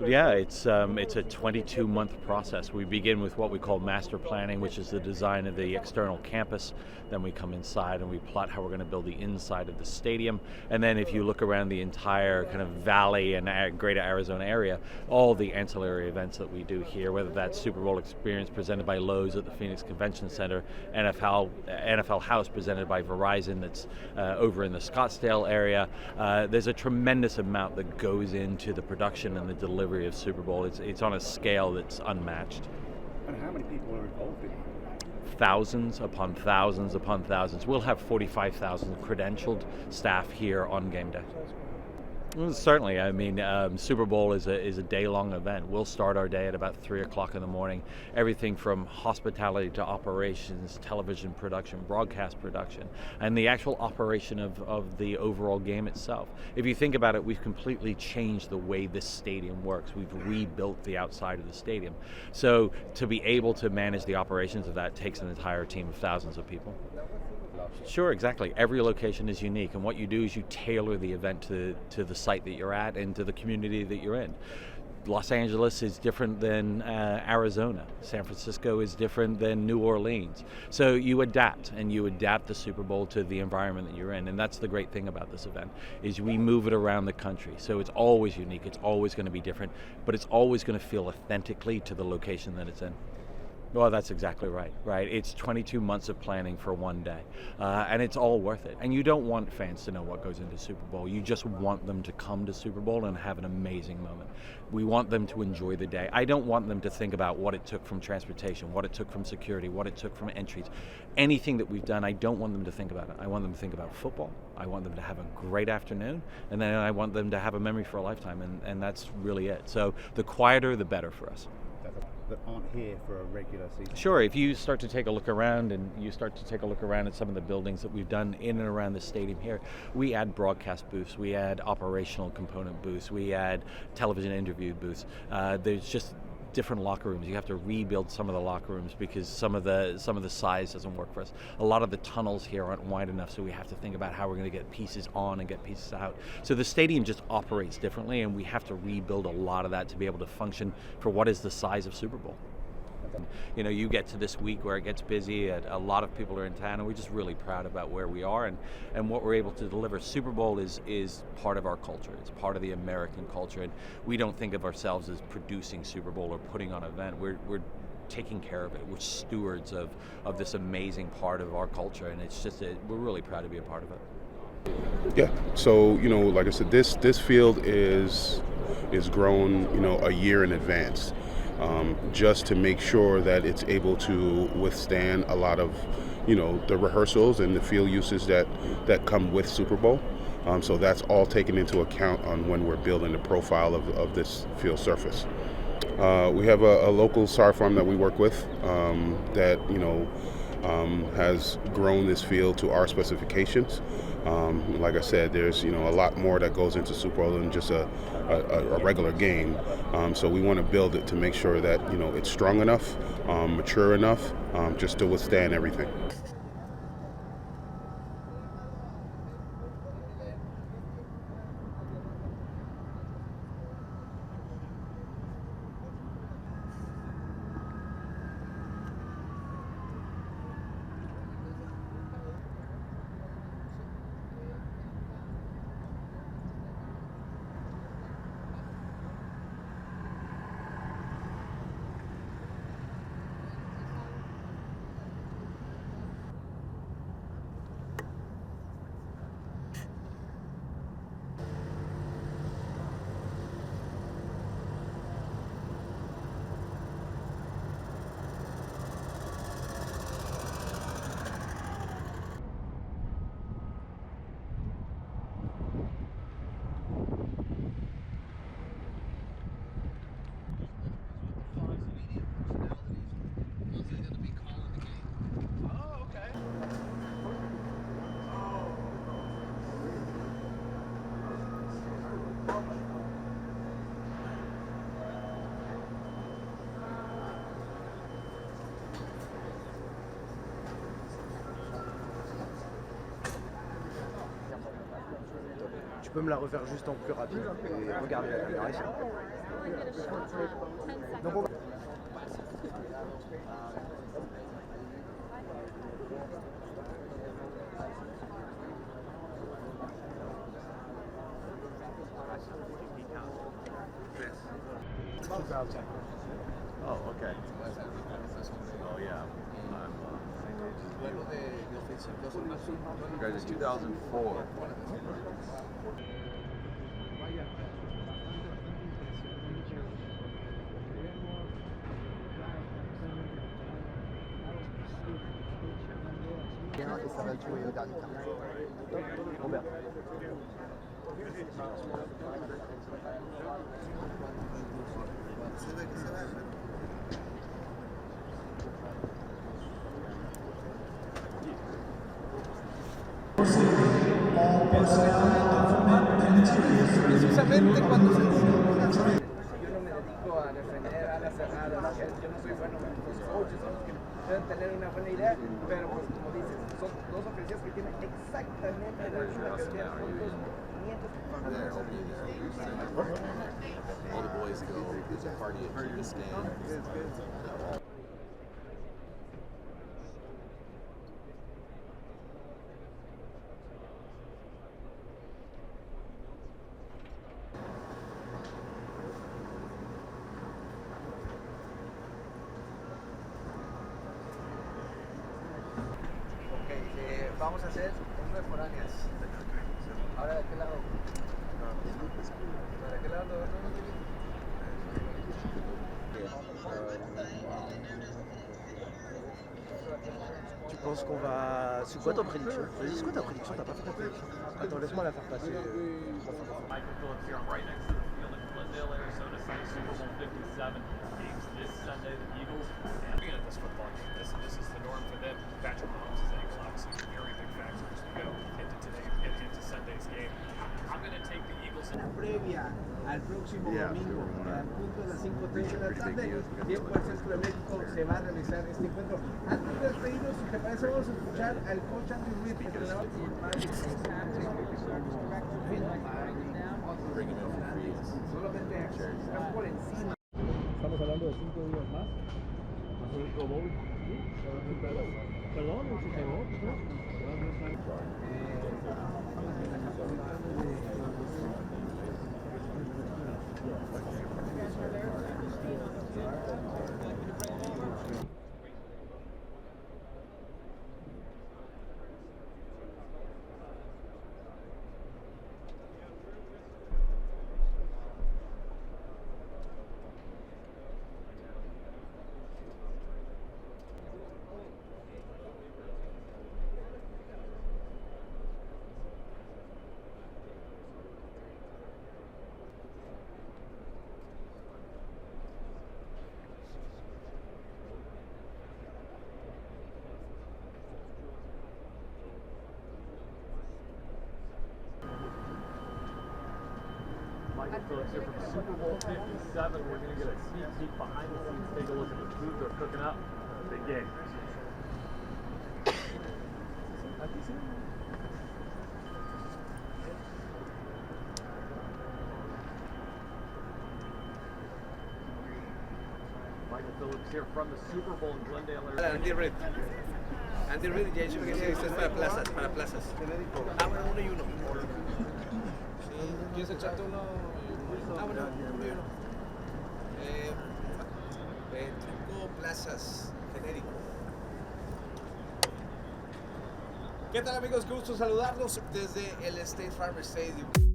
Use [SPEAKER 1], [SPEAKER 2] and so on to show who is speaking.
[SPEAKER 1] Yeah, it's a 22-month process. We begin with what we call master planning, which is the design of the external campus. Then we come inside and we plot how we're going to build the inside of the stadium. And then if you look around the entire kind of valley and greater Arizona area, all the ancillary events that we do here, whether that's Super Bowl experience presented by Lowe's at the Phoenix Convention Center, NFL House presented by Verizon that's over in the Scottsdale area. There's a tremendous amount that goes into the production and the delivery of Super Bowl. It's on a scale that's unmatched.
[SPEAKER 2] And how many people are involved in it?
[SPEAKER 1] Thousands upon thousands upon thousands. We'll have 45,000 credentialed staff here on game day. Well, certainly. I mean, Super Bowl is a day-long event. We'll start our day at about 3 o'clock in the morning. Everything from hospitality to operations, television production, broadcast production, and the actual operation of the overall game itself. If you think about it, we've completely changed the way this stadium works. We've rebuilt the outside of the stadium. So to be able to manage the operations of that takes an entire team of thousands of people. Sure, exactly. Every location is unique, and what you do is you tailor the event to the site that you're at and to the community that you're in. Los Angeles is different than Arizona. San Francisco is different than New Orleans. So you adapt, and you adapt the Super Bowl to the environment that you're in, and that's the great thing about this event, is we move it around the country. So it's always unique, it's always going to be different, but it's always going to feel authentically to the location that it's in. Well, that's exactly right. It's 22 months of planning for one day, and it's all worth it. And you don't want fans to know what goes into Super Bowl. You just want them to come to Super Bowl and have an amazing moment. We want them to enjoy the day. I don't want them to think about what it took from transportation, what it took from security, what it took from entries. Anything that we've done, I don't want them to think about it. I want them to think about football. I want them to have a great afternoon, and then I want them to have a memory for a lifetime, and that's really it. So the quieter, the better for us.
[SPEAKER 2] That aren't here for a regular season?
[SPEAKER 1] Sure, if you start to take a look around at some of the buildings that we've done in and around the stadium here, we add broadcast booths, we add operational component booths, we add television interview booths. There's just different locker rooms. You have to rebuild some of the locker rooms because some of the size doesn't work for us. A lot of the tunnels here aren't wide enough, so we have to think about how we're going to get pieces on and get pieces out. So the stadium just operates differently, and we have to rebuild a lot of that to be able to function for what is the size of Super Bowl. You know, you get to this week where it gets busy, a lot of people are in town, and we're just really proud about where we are and what we're able to deliver. Super Bowl is part of our culture. It's part of the American culture, and we don't think of ourselves as producing Super Bowl or putting on an event. We're taking care of it. We're stewards of this amazing part of our culture, and it's just we're really proud to be a part of it.
[SPEAKER 3] Yeah, so like I said, this field is grown a year in advance. Just to make sure that it's able to withstand a lot of, the rehearsals and the field uses that come with Super Bowl. So that's all taken into account on when we're building the profile of this field surface. We have a local SAR farm that we work with that, has grown this field to our specifications. Like I said, there's a lot more that goes into Super Bowl than just a regular game. So we want to build it to make sure that it's strong enough, mature enough, just to withstand everything.
[SPEAKER 4] Tu peux me la refaire juste en plus rapide et regarder la caméra ici. really get a short time. 10 seconds.
[SPEAKER 1] Oh, okay. Oh, yeah.
[SPEAKER 5] You guys are 2004.
[SPEAKER 6] Et ça va jouer au dernier quart. Robert.
[SPEAKER 7] Precisamente cuando se yo no me dedico a defender a las cerradas, yo no soy bueno, los coaches son los que deben tener una buena idea, pero pues como dices, son dos ofensivas que tienen exactamente la misma cantidad de puntos, 500.
[SPEAKER 5] All the boys go, there's a party at Key Biscayne.
[SPEAKER 7] Vamos a hacer unas foráneas. Ahora de qué lado. ¿De qué lado?
[SPEAKER 6] Tu penses qu'on va. C'est quoi ta prédiction? Vas-y, c'est quoi ta prédiction? T'as pas fait ta prédiction? Attends, laisse-moi la faire passer.
[SPEAKER 8] Michael Phillips here. I'm right next to the field in Glendale, Arizona, Super Bowl 57. Games this Sunday, the Eagles. And being at this football game, this is the norm for them. Patrick Mahomes' ankle, obviously, a very big factor as we go into Sunday's game. I'm going to take the Eagles.
[SPEAKER 7] Previa al próximo domingo, al punto de las 5:30 de la tarde, tiempo al Centro de México, se va a realizar este encuentro. Antes de despedirnos, si te parece, vamos a escuchar al coach Andrew Reid, entrenador solamente están por encima.
[SPEAKER 9] Estamos hablando de 5 días más. Hacer el Pro Bowl. Perdón, el Super Bowl.
[SPEAKER 8] Michael Phillips here from Super Bowl 57. We're going to get a sneak peek behind the scenes, take a look at the food they're cooking up. Big game. Michael Phillips here from the Super Bowl in Glendale, Arizona.
[SPEAKER 7] Andy Reid. Andy Reid, ya dicho que esto es para plazas, para plazas. Ah, bueno, 1 y 1. ¿Quieres echarte uno? Ah, bueno, 1 y 1. Truco plazas, genérico. ¿Qué tal, amigos? Qué gusto saludarlos desde el State Farm Stadium.